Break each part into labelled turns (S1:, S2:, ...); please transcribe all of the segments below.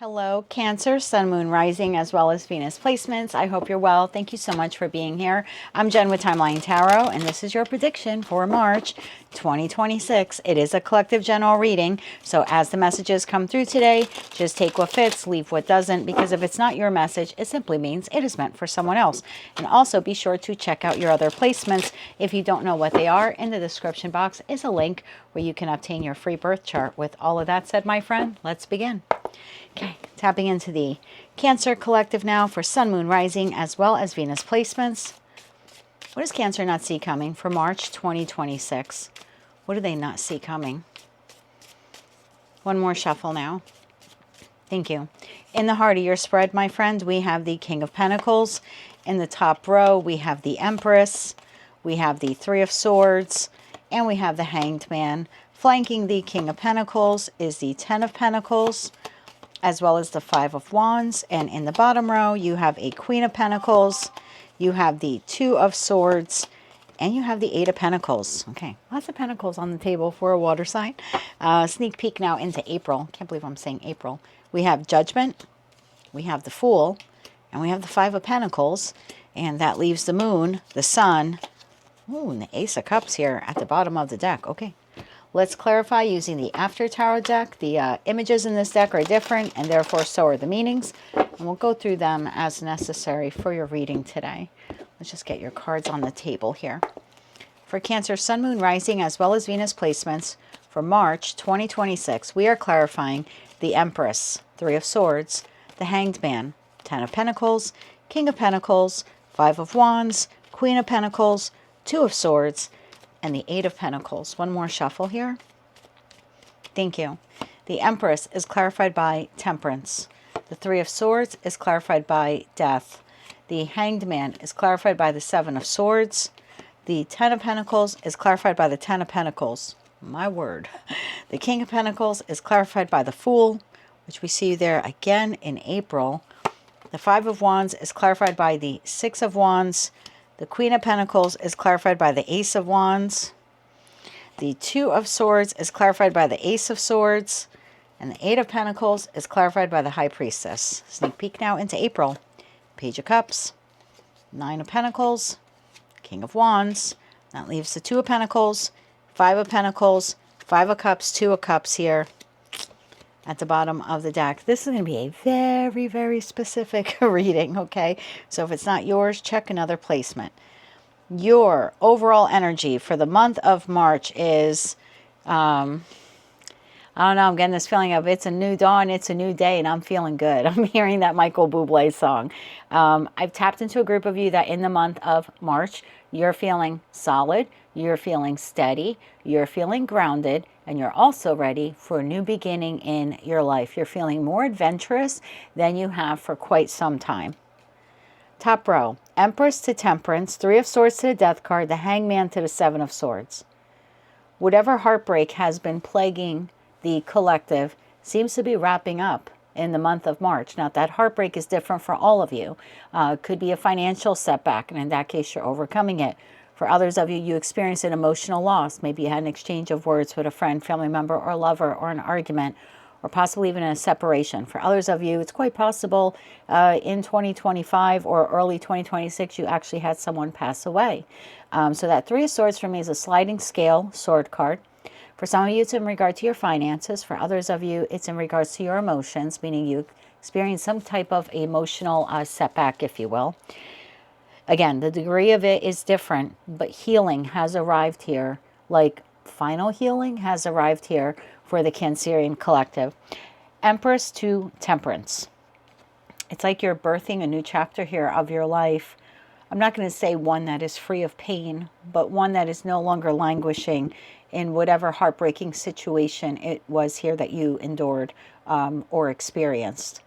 S1: Hello, Cancer, Sun, Moon, Rising, as well as Venus placements. I hope you're well. Thank you so much for being here. I'm Jen with Timeline Tarot, and this is your prediction for March 2026. It is a collective general reading, so as the messages come through today, just take what fits, leave what doesn't, because if it's not your message, it simply means it is meant for someone else. And also be sure to check out your other placements. If you don't know what they are, in the description box is a link where you can obtain your free birth chart. With all of that said, my friend, let's begin. Okay, tapping into the Cancer collective now for Sun, Moon, Rising, as well as Venus placements. What does Cancer not see coming for March 2026? What do they not see coming? One more shuffle now. Thank you. In the heart of your spread, my friend, we have the King of Pentacles. In the top row, we have the Empress. We have the Three of Swords. And we have the Hanged Man. Flanking the King of Pentacles is the Ten of Pentacles, as well as the Five of Wands. And in the bottom row, you have a Queen of Pentacles, you have the Two of Swords, and you have the Eight of Pentacles. Okay, lots of pentacles on the table for a water sign. Sneak peek now into April. Can't believe I'm saying April. We have Judgment, we have the Fool, and we have the Five of Pentacles. And that leaves the Moon, the Sun, ooh, and the Ace of Cups here at the bottom of the deck. Okay. Let's clarify using the After Tarot deck. The images in this deck are different, and therefore so are the meanings. And we'll go through them as necessary for your reading today. Let's just get your cards on the table here. For Cancer, Sun, Moon, Rising, as well as Venus placements for March 2026, we are clarifying the Empress, Three of Swords, the Hanged Man, Ten of Pentacles, King of Pentacles, Five of Wands, Queen of Pentacles, Two of Swords, and the Eight of Pentacles. One more shuffle here. Thank you. The Empress is clarified by Temperance. The Three of Swords is clarified by Death. The Hanged Man is clarified by the Seven of Swords. The Ten of Pentacles is clarified by the Ten of Pentacles. My word. The King of Pentacles is clarified by the Fool, which we see there again in April. The Five of Wands is clarified by the Six of Wands. The Queen of Pentacles is clarified by the Ace of Wands. The Two of Swords is clarified by the Ace of Swords. And the Eight of Pentacles is clarified by the High Priestess. Sneak peek now into April. Page of Cups, Nine of Pentacles, King of Wands. That leaves the Two of Pentacles, Five of Pentacles, Five of Cups, Two of Cups here at the bottom of the deck. This is going to be a very, very specific reading, okay? So if it's not yours, check another placement. Your overall energy for the month of March is, I don't know, I'm getting this feeling of it's a new dawn, it's a new day, and I'm feeling good. I'm hearing that Michael Bublé song. I've tapped into a group of you that in the month of March, you're feeling solid, you're feeling steady, you're feeling grounded, and you're also ready for a new beginning in your life. You're feeling more adventurous than you have for quite some time. Top row, Empress to Temperance, Three of Swords to the Death card, the Hangman to the Seven of Swords. Whatever heartbreak has been plaguing the collective seems to be wrapping up in the month of March. Now, that heartbreak is different for all of you. It could be a financial setback, and in that case, you're overcoming it. For others of you, you experienced an emotional loss. Maybe you had an exchange of words with a friend, family member, or lover, or an argument, or possibly even a separation. For others of you, it's quite possible in 2025 or early 2026, you actually had someone pass away. So that Three of Swords for me is a sliding scale sword card. For some of you, it's in regard to your finances. For others of you, it's in regards to your emotions, meaning you experience some type of emotional setback, if you will. Again, the degree of it is different, but healing has arrived here, like final healing has arrived here for the Cancerian collective. Empress to Temperance. It's like you're birthing a new chapter here of your life. I'm not going to say one that is free of pain, but one that is no longer languishing in whatever heartbreaking situation it was here that you endured or experienced.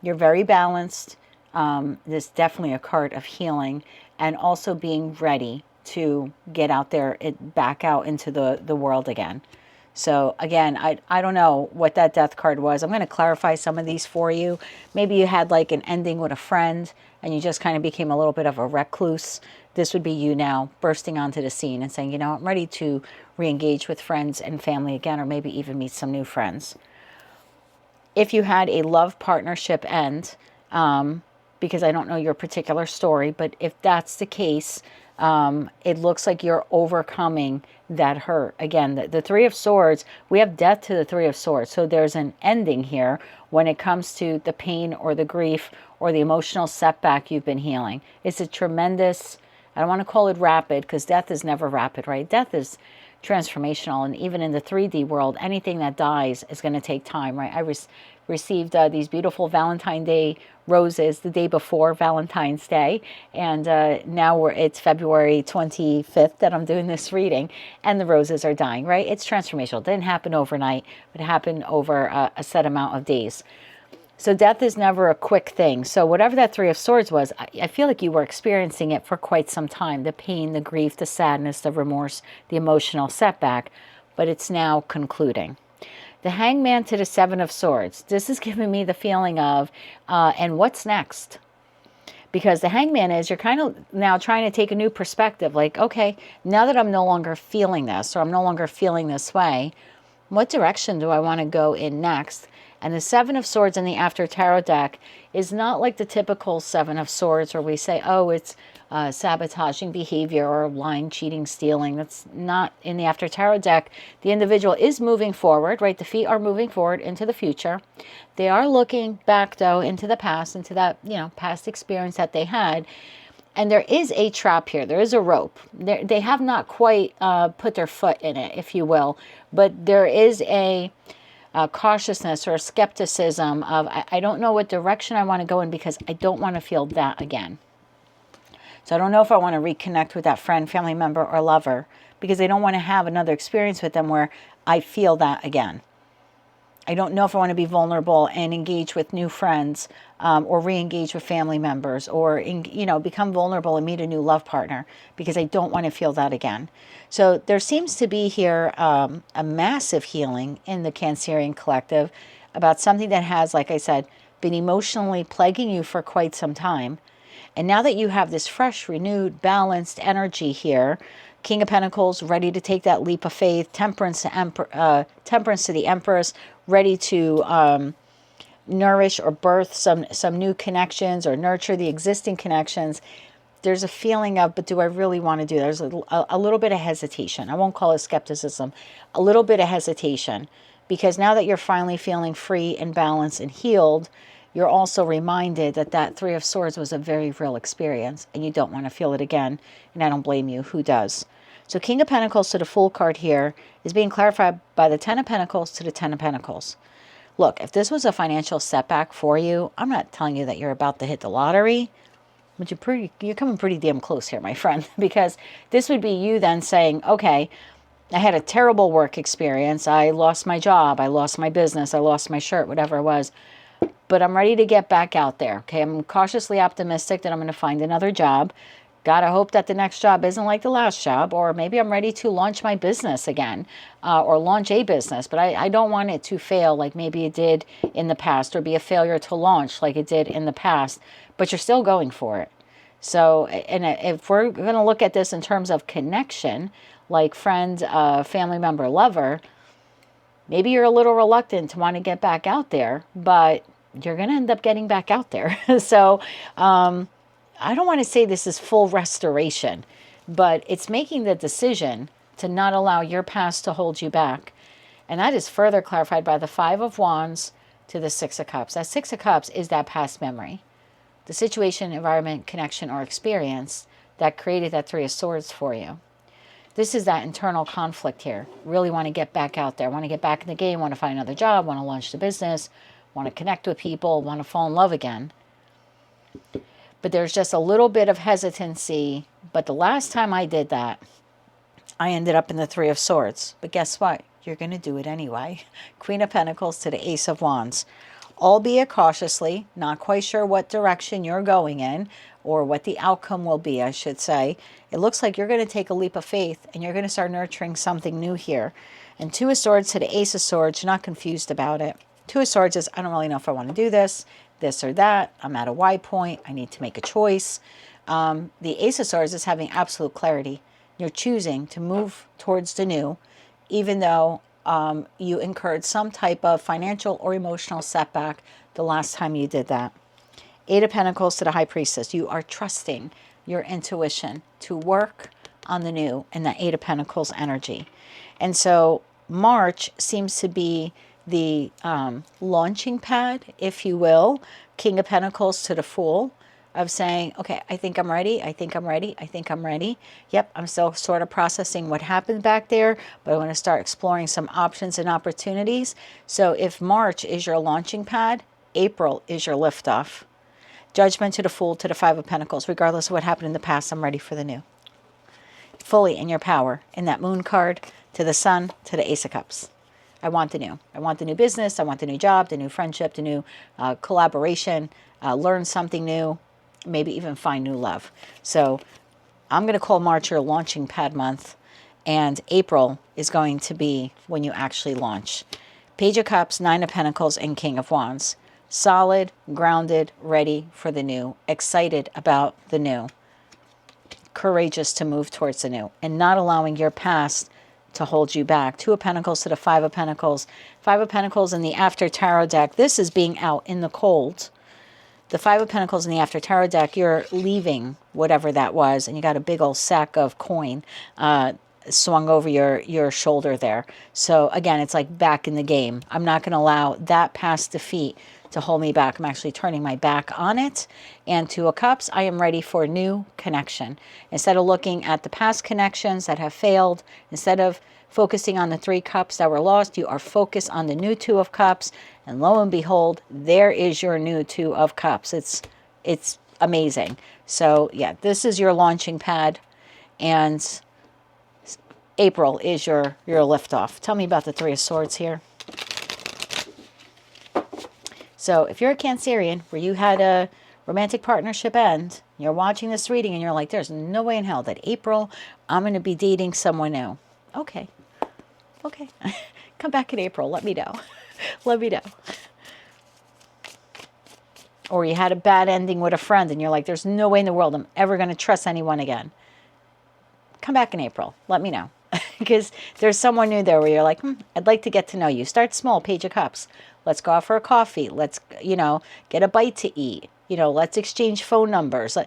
S1: You're very balanced. There's definitely a card of healing and also being ready to get out there, back out into the world again. So again, I don't know what that Death card was. I'm going to clarify some of these for you. Maybe you had like an ending with a friend and you just kind of became a little bit of a recluse. This would be you now bursting onto the scene and saying, you know, I'm ready to re-engage with friends and family again, or maybe even meet some new friends. if you had a love partnership end, because I don't know your particular story, but if that's the case, it looks like you're overcoming that hurt. Again, the Three of Swords, we have death to the Three of Swords. So there's an ending here when it comes to the pain or the grief or the emotional setback you've been healing. It's a tremendous, I don't want to call it rapid, because death is never rapid, right? Death is transformational. And even in the 3D world, anything that dies is going to take time, right? I received these beautiful Valentine's Day roses the day before Valentine's Day, and now it's February 25th that I'm doing this reading, and the roses are dying, right? It's transformational. It didn't happen overnight, but it happened over a set amount of days. So death is never a quick thing. So whatever that Three of Swords was, I feel like you were experiencing it for quite some time. The pain, the grief, the sadness, the remorse, the emotional setback, but it's now concluding. The Hangman to the Seven of Swords. This is giving me the feeling of, and what's next? Because the Hangman is, you're kind of now trying to take a new perspective. Like, okay, now that I'm no longer feeling this, or I'm no longer feeling this way, what direction do I want to go in next? And the Seven of Swords in the After Tarot deck is not like the typical Seven of Swords where we say, oh, it's sabotaging behavior or lying, cheating, stealing. That's not in the After Tarot deck. The individual is moving forward, right? The feet are moving forward into the future. They are looking back, though, into the past, into that, past experience that they had. And there is a trap here. There is a rope. They have not quite put their foot in it, if you will. But there is a cautiousness or a skepticism of, I don't know what direction I want to go in because I don't want to feel that again. So I don't know if I want to reconnect with that friend, family member, or lover because I don't want to have another experience with them where I feel that again. I don't know if I want to be vulnerable and engage with new friends or re-engage with family members or, become vulnerable and meet a new love partner because I don't want to feel that again. So there seems to be here a massive healing in the Cancerian collective about something that has, like I said, been emotionally plaguing you for quite some time. And now that you have this fresh, renewed, balanced energy here, King of Pentacles, ready to take that leap of faith, Temperance to the Empress, ready to nourish or birth some new connections or nurture the existing connections. There's a feeling of, but do I really want to do that? There's a little bit of hesitation. I won't call it skepticism. A little bit of hesitation. Because now that you're finally feeling free and balanced and healed, you're also reminded that that Three of Swords was a very real experience. And you don't want to feel it again. And I don't blame you. Who does? So King of Pentacles to the Fool card here is being clarified by the Ten of Pentacles to the Ten of Pentacles. Look, if this was a financial setback for you, I'm not telling you that you're about to hit the lottery. But you're coming pretty damn close here, my friend. Because this would be you then saying, okay, I had a terrible work experience. I lost my job. I lost my business. I lost my shirt, whatever it was. But I'm ready to get back out there. Okay, I'm cautiously optimistic that I'm going to find another job. God, I hope that the next job isn't like the last job, or maybe I'm ready to launch my business again, or launch a business, but I don't want it to fail like maybe it did in the past, or be a failure to launch like it did in the past, but you're still going for it. So, and if we're going to look at this in terms of connection, like friend, family member, lover, maybe you're a little reluctant to want to get back out there, but you're going to end up getting back out there. So, I don't want to say this is full restoration, but it's making the decision to not allow your past to hold you back. And that is further clarified by the Five of Wands to the Six of Cups. That Six of Cups is that past memory, the situation, environment, connection, or experience that created that Three of Swords for you. This is that internal conflict here. Really want to get back out there, want to get back in the game, want to find another job, want to launch the business, want to connect with people, want to fall in love again. But there's just a little bit of hesitancy. But the last time I did that, I ended up in the Three of Swords. But guess what? You're going to do it anyway. Queen of Pentacles to the Ace of Wands. Albeit cautiously, not quite sure what direction you're going in, or what the outcome will be, I should say. It looks like you're going to take a leap of faith, and you're going to start nurturing something new here. And Two of Swords to the Ace of Swords, you're not confused about it. Two of Swords is, I don't really know if I want to do this or that. I'm at a Y point. I need to make a choice. The Ace of Swords is having absolute clarity. You're choosing to move towards the new, even though you incurred some type of financial or emotional setback the last time you did that. Eight of Pentacles to the High Priestess. You are trusting your intuition to work on the new in the Eight of Pentacles energy. And so March seems to be the launching pad, if you will. King of Pentacles to the Fool, of saying, okay, I think I'm ready. I think I'm ready. I think I'm ready. Yep, I'm still sort of processing what happened back there, but I want to start exploring some options and opportunities. So if March is your launching pad, April is your liftoff. Judgment to the Fool to the Five of Pentacles. Regardless of what happened in the past, I'm ready for the new. Fully in your power. In that Moon card, to the Sun, to the Ace of Cups. I want the new. I want the new business. I want the new job, the new friendship, the new collaboration, learn something new, maybe even find new love. So I'm going to call March your launching pad month, and April is going to be when you actually launch. Page of Cups, Nine of Pentacles, and King of Wands. Solid, grounded, ready for the new, excited about the new, courageous to move towards the new, and not allowing your past to hold you back. Two of Pentacles to the Five of Pentacles. Five of Pentacles in the After Tarot deck. This is being out in the cold. The Five of Pentacles in the After Tarot deck, you're leaving whatever that was, and you got a big old sack of coin swung over your shoulder there. So again, it's like back in the game. I'm not going to allow that past defeat to hold me back. I'm actually turning my back on it. And Two of Cups, I am ready for a new connection. Instead of looking at the past connections that have failed, instead of focusing on the Three Cups that were lost, you are focused on the new Two of Cups. And lo and behold, there is your new Two of Cups. It's amazing. So yeah, this is your launching pad, and April is your liftoff. Tell me about the Three of Swords here. So if you're a Cancerian where you had a romantic partnership end, you're watching this reading and you're like, there's no way in hell that April I'm going to be dating someone new. Okay. Okay. Come back in April. Let me know. Let me know. Or you had a bad ending with a friend and you're like, there's no way in the world I'm ever going to trust anyone again. Come back in April. Let me know. Because there's someone new there where you're like, I'd like to get to know you. Start small, Page of Cups. Let's go out for a coffee. Let's, get a bite to eat. Let's exchange phone numbers.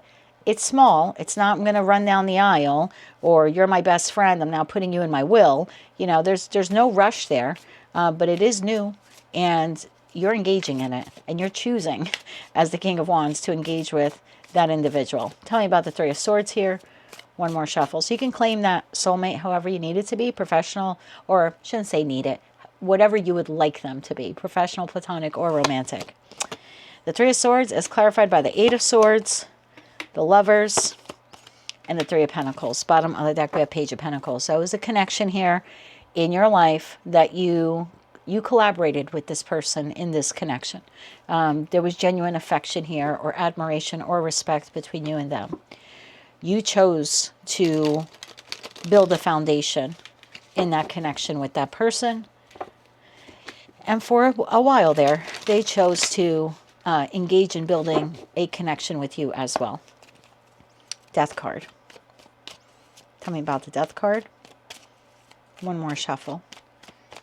S1: It's small. It's not, I'm going to run down the aisle, or you're my best friend, I'm now putting you in my will. There's no rush there, but it is new, and you're engaging in it, and you're choosing, as the King of Wands, to engage with that individual. Tell me about the Three of Swords here. One more shuffle. So you can claim that soulmate however you need it to be, professional, or shouldn't say need it, whatever you would like them to be, professional, platonic, or romantic. The Three of Swords is clarified by the Eight of Swords, the Lovers, and the Three of Pentacles. Bottom of the deck, we have Page of Pentacles. So it was a connection here in your life that you collaborated with this person in this connection. There was genuine affection here, or admiration, or respect between you and them. You chose to build a foundation in that connection with that person. And for a while there, they chose to engage in building a connection with you as well. Death card. Tell me about the Death card. One more shuffle.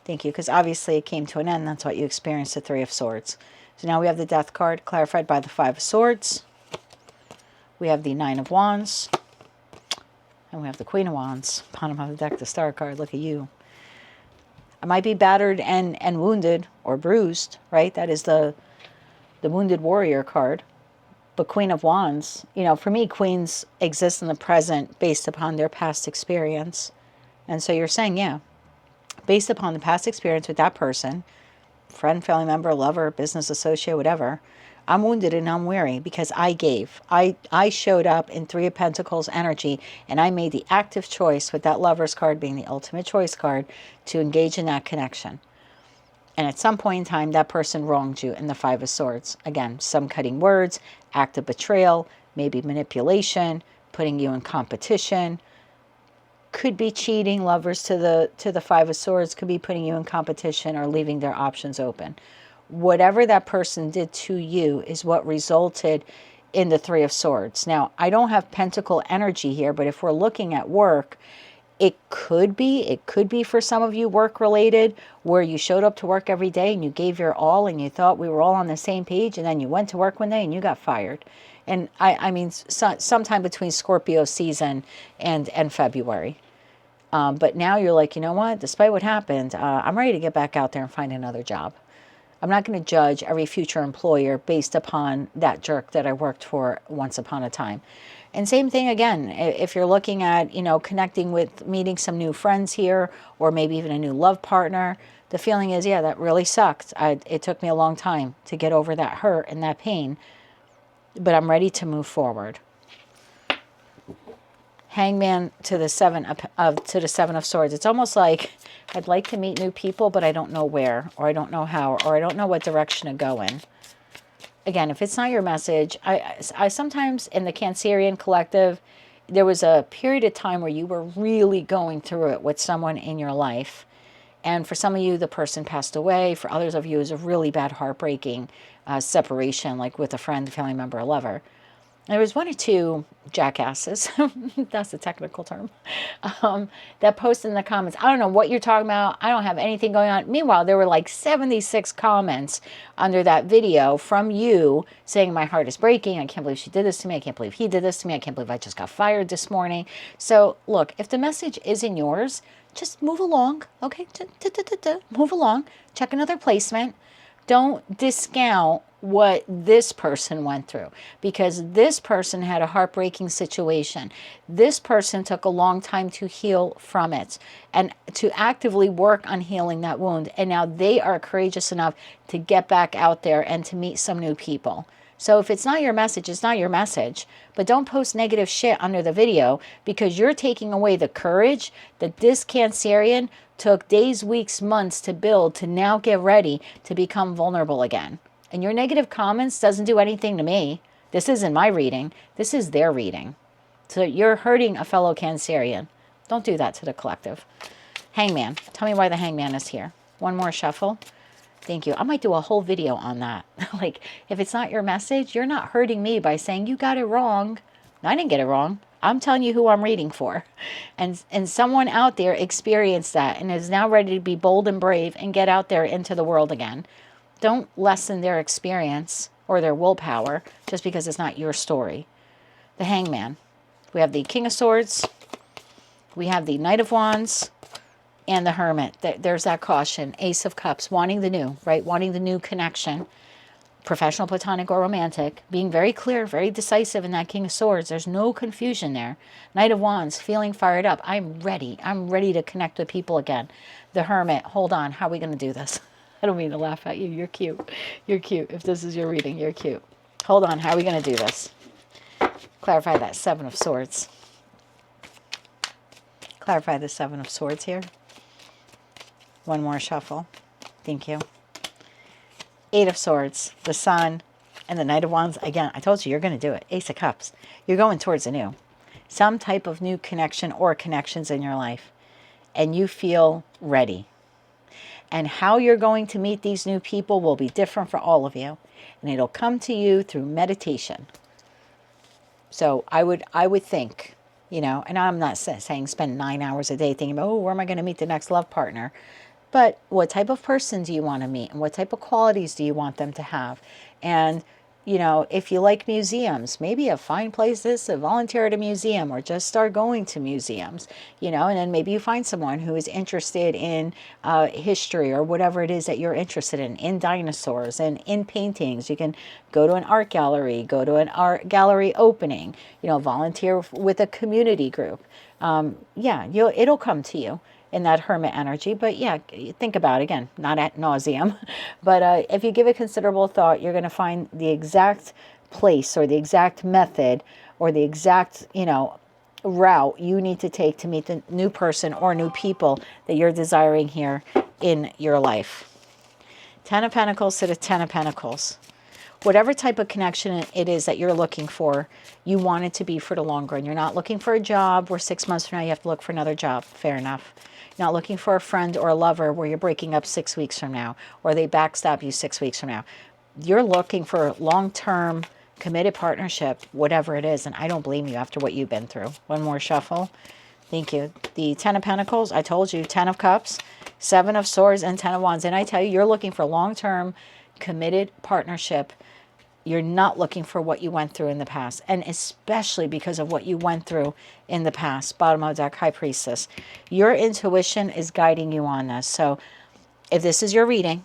S1: Thank you, because obviously it came to an end. That's what you experienced, the Three of Swords. So now we have the Death card clarified by the Five of Swords. We have the Nine of Wands. And we have the Queen of Wands. Bottom of the deck, the Star card. Look at you. I might be battered and wounded or bruised, right? That is the Wounded Warrior card. But Queen of Wands, for me, queens exist in the present based upon their past experience. And so you're saying, yeah, based upon the past experience with that person, friend, family member, lover, business associate, whatever, I'm wounded and I'm weary because I gave. I showed up in Three of Pentacles energy, and I made the active choice, with that Lover's card being the ultimate choice card, to engage in that connection. And at some point in time, that person wronged you in the Five of Swords. Again, some cutting words, act of betrayal, maybe manipulation, putting you in competition. Could be cheating. Lovers to the Five of Swords could be putting you in competition or leaving their options open. Whatever that person did to you is what resulted in the Three of Swords. Now, I don't have Pentacle energy here, but if we're looking at work, It could be for some of you work related, where you showed up to work every day and you gave your all and you thought we were all on the same page, and then you went to work one day and you got fired. And I mean, sometime between Scorpio season and February. But now you're like, you know what? Despite what happened, I'm ready to get back out there and find another job. I'm not going to judge every future employer based upon that jerk that I worked for once upon a time. And same thing again, if you're looking at, you know, connecting with, meeting some new friends here, or maybe even a new love partner, the feeling is, yeah, that really sucked. It took me a long time to get over that hurt and that pain, but I'm ready to move forward. Hangman to the seven of Swords. It's almost like I'd like to meet new people, but I don't know where, or I don't know how, or I don't know what direction to go in. Again, if it's not your message, I sometimes in the Cancerian collective, there was a period of time where you were really going through it with someone in your life. And for some of you, the person passed away. For others of you, it was a really bad, heartbreaking separation, like with a friend, family member, a lover. There was one or two jackasses, that's the technical term, that posted in the comments, I don't know what you're talking about. I don't have anything going on. Meanwhile, there were like 76 comments under that video from you saying, my heart is breaking. I can't believe she did this to me. I can't believe he did this to me. I can't believe I just got fired this morning. So look, if the message isn't yours, just move along. Okay, move along. Check another placement. Don't discount what this person went through, because this person had a heartbreaking situation. This person took a long time to heal from it and to actively work on healing that wound. And now they are courageous enough to get back out there and to meet some new people. So if it's not your message, it's not your message. But don't post negative shit under the video, because you're taking away the courage that this Cancerian took days, weeks, months to build, to now get ready to become vulnerable again. And your negative comments doesn't do anything to me. This isn't my reading. This is their reading. So you're hurting a fellow Cancerian. Don't do that to the collective. Hangman. Tell me why the Hangman is here. One more shuffle. Thank you. I might do a whole video on that. Like, if it's not your message, you're not hurting me by saying you got it wrong. I didn't get it wrong. I'm telling you who I'm reading for. And someone out there experienced that and is now ready to be bold and brave and get out there into the world again. Don't lessen their experience or their willpower just because it's not your story. The Hangman. We have the King of Swords. We have the Knight of Wands. And the Hermit. There's that caution. Ace of Cups. Wanting the new, right? Wanting the new connection. Professional, platonic, or romantic. Being very clear, very decisive in that King of Swords. There's no confusion there. Knight of Wands. Feeling fired up. I'm ready. I'm ready to connect with people again. The Hermit. Hold on. How are we going to do this? I don't mean to laugh at you. You're cute. You're cute. If this is your reading, you're cute. Hold on. How are we going to do this? Clarify that Seven of Swords. Clarify the Seven of Swords here. One more shuffle. Thank you. Eight of Swords, the Sun, and the Knight of Wands. Again, I told you, you're going to do it. Ace of Cups. You're going towards a new. Some type of new connection or connections in your life. And you feel ready. And how you're going to meet these new people will be different for all of you. And it'll come to you through meditation. So I would think, you know, and I'm not saying spend 9 hours a day thinking about, oh, where am I going to meet the next love partner? But what type of person do you want to meet? And what type of qualities do you want them to have? And, you know, if you like museums, maybe a fine place is to volunteer at a museum or just start going to museums, you know, and then maybe you find someone who is interested in history or whatever it is that you're interested in dinosaurs and in paintings. You can go to an art gallery, go to an art gallery opening, you know, volunteer with a community group. Yeah, it'll come to you in that Hermit energy. But yeah, think about it again, not ad nauseum. But if you give it considerable thought, you're going to find the exact place or the exact method or the exact, you know, route you need to take to meet the new person or new people that you're desiring here in your life. Ten of Pentacles to the Ten of Pentacles. Whatever type of connection it is that you're looking for, you want it to be for the long run. You're not looking for a job where 6 months from now you have to look for another job. Fair enough. You're not looking for a friend or a lover where you're breaking up 6 weeks from now or they backstab you 6 weeks from now. You're looking for long-term committed partnership, whatever it is. And I don't blame you after what you've been through. One more shuffle. Thank you. The 10 of Pentacles, I told you, 10 of Cups, 7 of Swords, and 10 of Wands. And I tell you, you're looking for long-term committed partnership. You're not looking for what you went through in the past, and especially because of what you went through in the past. Bottom of deck, High Priestess. Your intuition is guiding you on this. So if this is your reading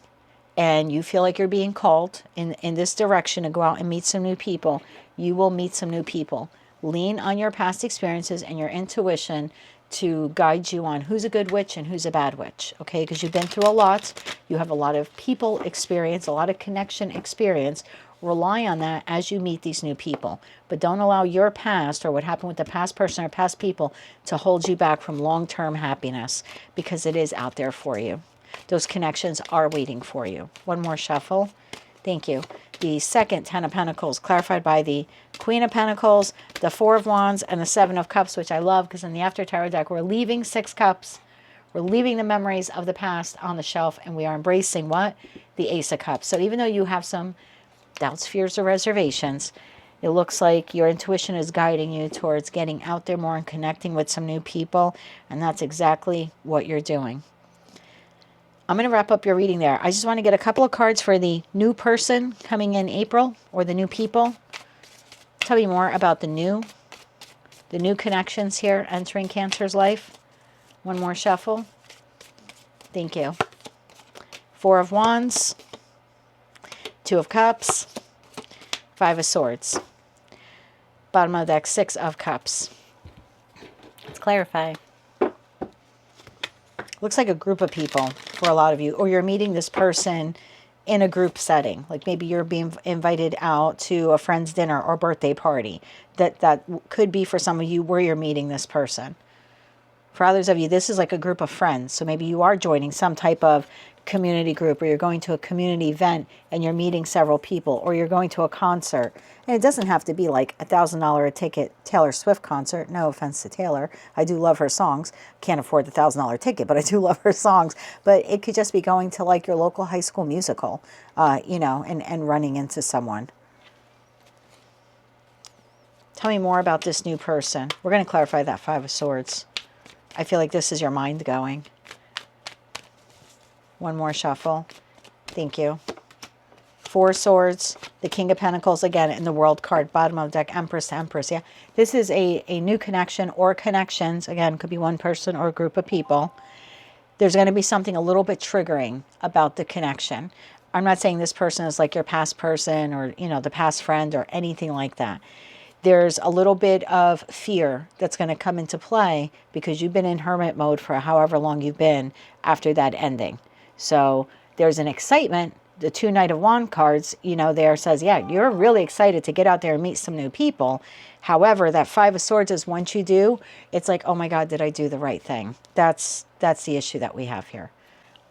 S1: and you feel like you're being called in this direction to go out and meet some new people, you will meet some new people. Lean on your past experiences and your intuition to guide you on who's a good witch and who's a bad witch, okay? Because you've been through a lot. You have a lot of people experience, a lot of connection experience. Rely on that as you meet these new people. But don't allow your past or what happened with the past person or past people to hold you back from long-term happiness, because it is out there for you. Those connections are waiting for you. One more shuffle. Thank you. The second 10 of Pentacles, clarified by the Queen of Pentacles, the 4 of Wands, and the 7 of Cups, which I love because in the After Tarot deck, we're leaving 6 Cups. We're leaving the memories of the past on the shelf, and we are embracing what? The Ace of Cups. So even though you have some doubts, fears, or reservations, it looks like your intuition is guiding you towards getting out there more and connecting with some new people, and that's exactly what you're doing. I'm going to wrap up your reading there. I just want to get a couple of cards for the new person coming in April, or the new people. Tell me more about the new connections here entering Cancer's life. One more shuffle. Thank you. 4 of Wands, 2 of Cups, 5 of Swords. Bottom of the deck, 6 of Cups. Let's clarify. Looks like a group of people for a lot of you, or you're meeting this person in a group setting. Like maybe you're being invited out to a friend's dinner or birthday party. That could be for some of you where you're meeting this person. For others of you, this is like a group of friends. So maybe you are joining some type of community group, or you're going to a community event and you're meeting several people, or you're going to a concert. And it doesn't have to be like $1,000 a ticket Taylor Swift concert. No offense to Taylor. I do love her songs. Can't afford the $1,000 ticket, but I do love her songs. But it could just be going to like your local high school musical, you know, and running into someone. Tell me more about this new person. We're going to clarify that 5 of Swords. I feel like this is your mind going. One more shuffle. Thank you. 4 Swords, the King of Pentacles, again, in the World card, bottom of the deck, Empress to Empress. Yeah, this is a new connection or connections. Again, could be one person or a group of people. There's going to be something a little bit triggering about the connection. I'm not saying this person is like your past person or, you know, the past friend or anything like that. There's a little bit of fear that's going to come into play because you've been in hermit mode for however long you've been after that ending. So there's an excitement. The 2 Knight of Wands cards, you know, there says, yeah, you're really excited to get out there and meet some new people. However, that 5 of Swords is once you do, it's like, oh my God, did I do the right thing? That's the issue that we have here.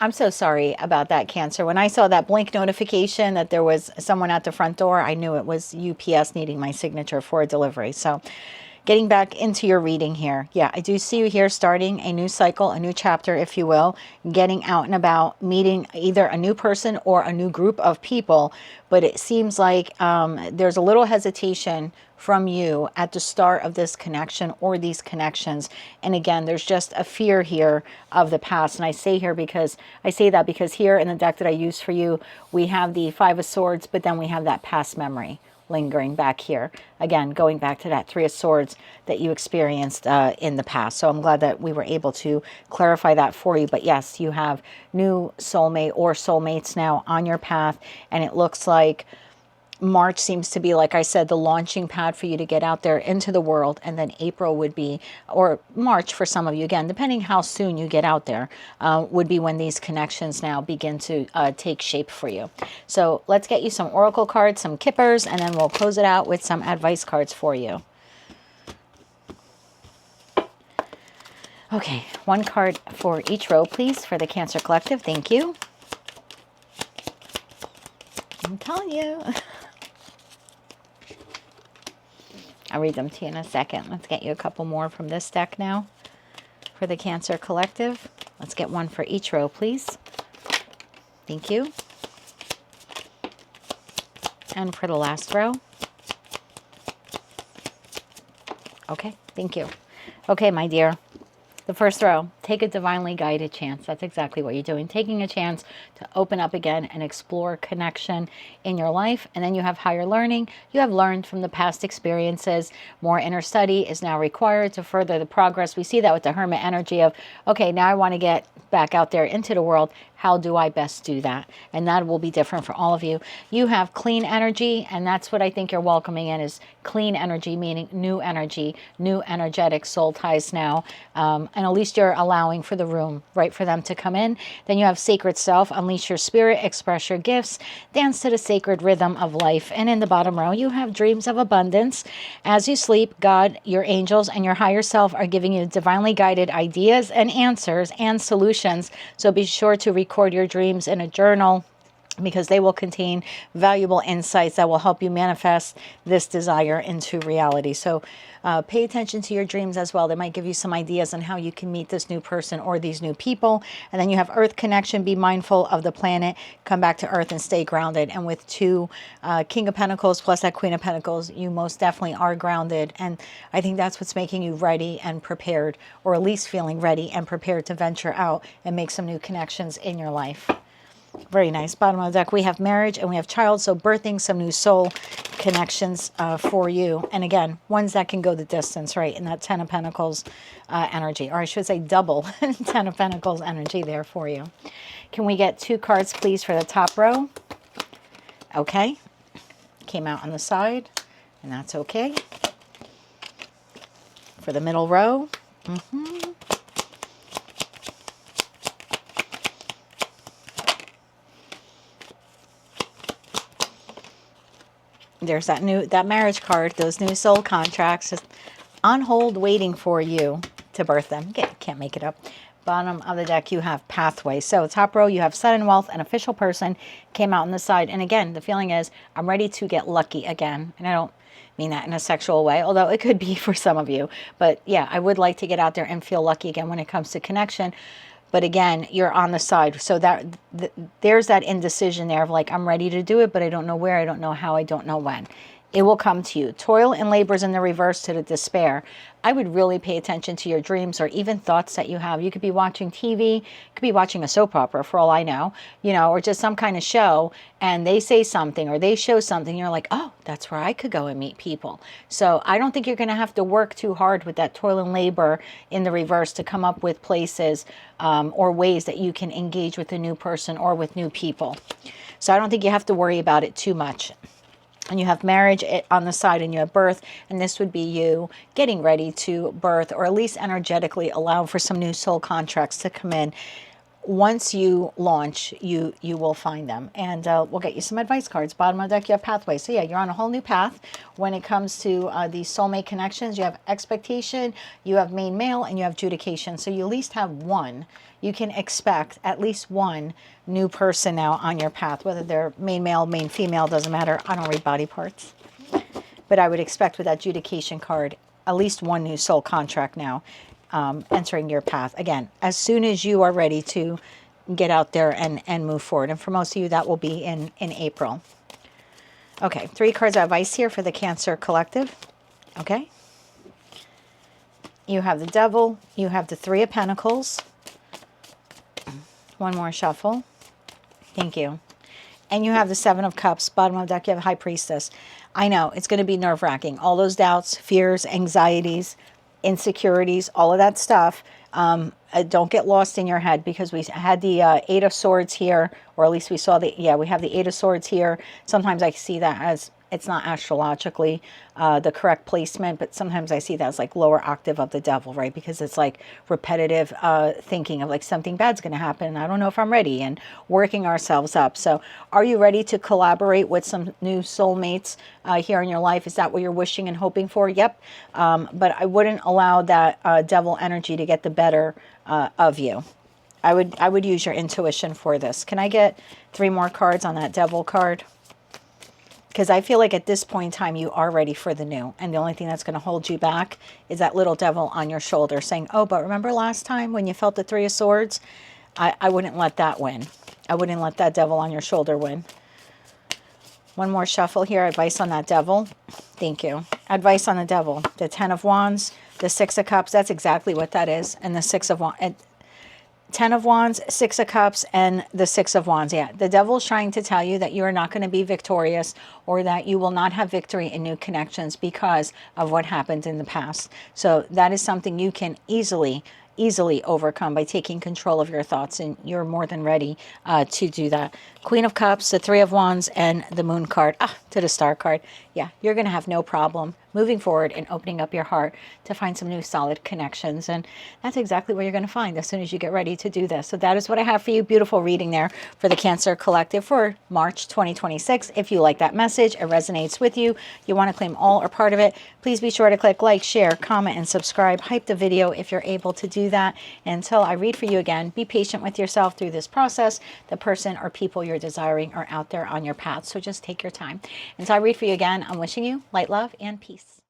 S1: I'm so sorry about that, Cancer. When I saw that blink notification that there was someone at the front door, I knew it was UPS needing my signature for a delivery. So getting back into your reading here. Yeah, I do see you here starting a new cycle, a new chapter, if you will, getting out and about, meeting either a new person or a new group of people. But it seems like there's a little hesitation from you at the start of this connection or these connections. And again, there's just a fear here of the past. And I say that because here in the deck that I use for you, we have the 5 of Swords, but then we have that past memory lingering back here. Again, going back to that 3 of Swords that you experienced in the past. So I'm glad that we were able to clarify that for you. But yes, you have new soulmate or soulmates now on your path. And it looks like March seems to be, like I said, the launching pad for you to get out there into the world. And then April would be, or March for some of you, again, depending how soon you get out there, would be when these connections now begin to take shape for you. So let's get you some oracle cards, some kippers, and then we'll close it out with some advice cards for you. Okay, 1 card for each row, please, for the Cancer Collective. Thank you. I'm telling you. I'll read them to you in a second. Let's get you a couple more from this deck now for the Cancer Collective. Let's get 1 for each row, please. Thank you. And for the last row. Okay, thank you. Okay, my dear. The first row, take a divinely guided chance. That's exactly what you're doing. Taking a chance to open up again and explore connection in your life. And then you have higher learning. You have learned from the past experiences. More inner study is now required to further the progress. We see that with the Hermit energy of, okay, now I want to get back out there into the world. How do I best do that? And that will be different for all of you. You have clean energy, and that's what I think you're welcoming in, is clean energy, meaning new energy, new energetic soul ties now. And at least you're allowing for the room, right, for them to come in. Then you have sacred self, unleash your spirit, express your gifts, dance to the sacred rhythm of life. And in the bottom row, you have dreams of abundance. As you sleep, God, your angels, and your higher self are giving you divinely guided ideas and answers and solutions. So be sure to record your dreams in a journal, because they will contain valuable insights that will help you manifest this desire into reality. So pay attention to your dreams as well. They might give you some ideas on how you can meet this new person or these new people. And then you have Earth connection. Be mindful of the planet. Come back to Earth and stay grounded. And with two King of Pentacles plus that Queen of Pentacles, you most definitely are grounded. And I think that's what's making you ready and prepared, or at least feeling ready and prepared to venture out and make some new connections in your life. Very nice. Bottom of the deck, we have marriage and we have child. So birthing some new soul connections for you. And again, ones that can go the distance, right? In that 10 of Pentacles energy, or I should say double 10 of Pentacles energy there for you. Can we get 2 cards, please, for the top row? Okay. Came out on the side, and that's okay. For the middle row. There's that marriage card, those new soul contracts just on hold waiting for you to birth them. Can't make it up. Bottom of the deck, you have pathway. So top row, you have sudden wealth, an official person came out on the side. And again, the feeling is I'm ready to get lucky again. And I don't mean that in a sexual way, although it could be for some of you. But yeah, I would like to get out there and feel lucky again when it comes to connection. But again, you're on the side. So that there's that indecision there of like, I'm ready to do it, but I don't know where, I don't know how, I don't know when. It will come to you. Toil and labor is in the reverse to the despair. I would really pay attention to your dreams or even thoughts that you have. You could be watching TV, you could be watching a soap opera for all I know, or just some kind of show, and they say something or they show something. You're like, oh, that's where I could go and meet people. So I don't think you're going to have to work too hard with that toil and labor in the reverse to come up with places or ways that you can engage with a new person or with new people. So I don't think you have to worry about it too much. And you have marriage on the side, and you have birth, and this would be you getting ready to birth, or at least energetically allow for some new soul contracts to come in. Once you launch, you will find them. And we'll get you some advice cards. Bottom of the deck, you have pathway. So yeah, you're on a whole new path when it comes to these soulmate connections. You have expectation, you have main male, and you have adjudication. So you at least have one. You can expect at least one new person now on your path, whether they're main male, main female, doesn't matter. I don't read body parts. But I would expect with that adjudication card, at least one new soul contract now entering your path. Again, as soon as you are ready to get out there and move forward. And for most of you, that will be in April. Okay, 3 cards of advice here for the Cancer Collective. Okay. You have the Devil. You have the 3 of Pentacles. One more shuffle. Thank you. And you have the 7 of Cups. Bottom of the deck, you have High Priestess. I know, it's going to be nerve-wracking. All those doubts, fears, anxieties, insecurities, all of that stuff. Don't get lost in your head, because we had the 8 of Swords here, or at least we saw we have the 8 of Swords here. Sometimes I see that as, it's not astrologically the correct placement, but sometimes I see that as like lower octave of the Devil, right? Because it's like repetitive thinking of like something bad's going to happen. I don't know if I'm ready, and working ourselves up. So are you ready to collaborate with some new soulmates here in your life? Is that what you're wishing and hoping for? Yep. But I wouldn't allow that Devil energy to get the better of you. I would use your intuition for this. Can I get 3 more cards on that Devil card? Because I feel like at this point in time, you are ready for the new. And the only thing that's going to hold you back is that little devil on your shoulder saying, oh, but remember last time when you felt the 3 of Swords? I wouldn't let that win. I wouldn't let that devil on your shoulder win. One more shuffle here. Advice on that Devil. Thank you. Advice on the Devil. The 10 of Wands, The Six of Cups, that's exactly what that is. And the Six of Wands, 10 of Wands, 6 of Cups, and the 6 of Wands. Yeah, the devil is trying to tell you that you are not going to be victorious, or that you will not have victory in new connections because of what happened in the past. So that is something you can easily overcome by taking control of your thoughts, and you're more than ready to do that. Queen of Cups, the 3 of Wands, and the Moon card, to the Star card. Yeah, you're going to have no problem moving forward and opening up your heart to find some new solid connections. And that's exactly what you're going to find as soon as you get ready to do this. So that is what I have for you. Beautiful reading there for the Cancer Collective for March 2026. If you like that message, it resonates with you, you want to claim all or part of it, please be sure to click like, share, comment, and subscribe. Hype the video if you're able to do that. Until I read for you again, be patient with yourself through this process. The person or people you're desiring are out there on your path, so just take your time. Until I read for you again, I'm wishing you light, love, and peace.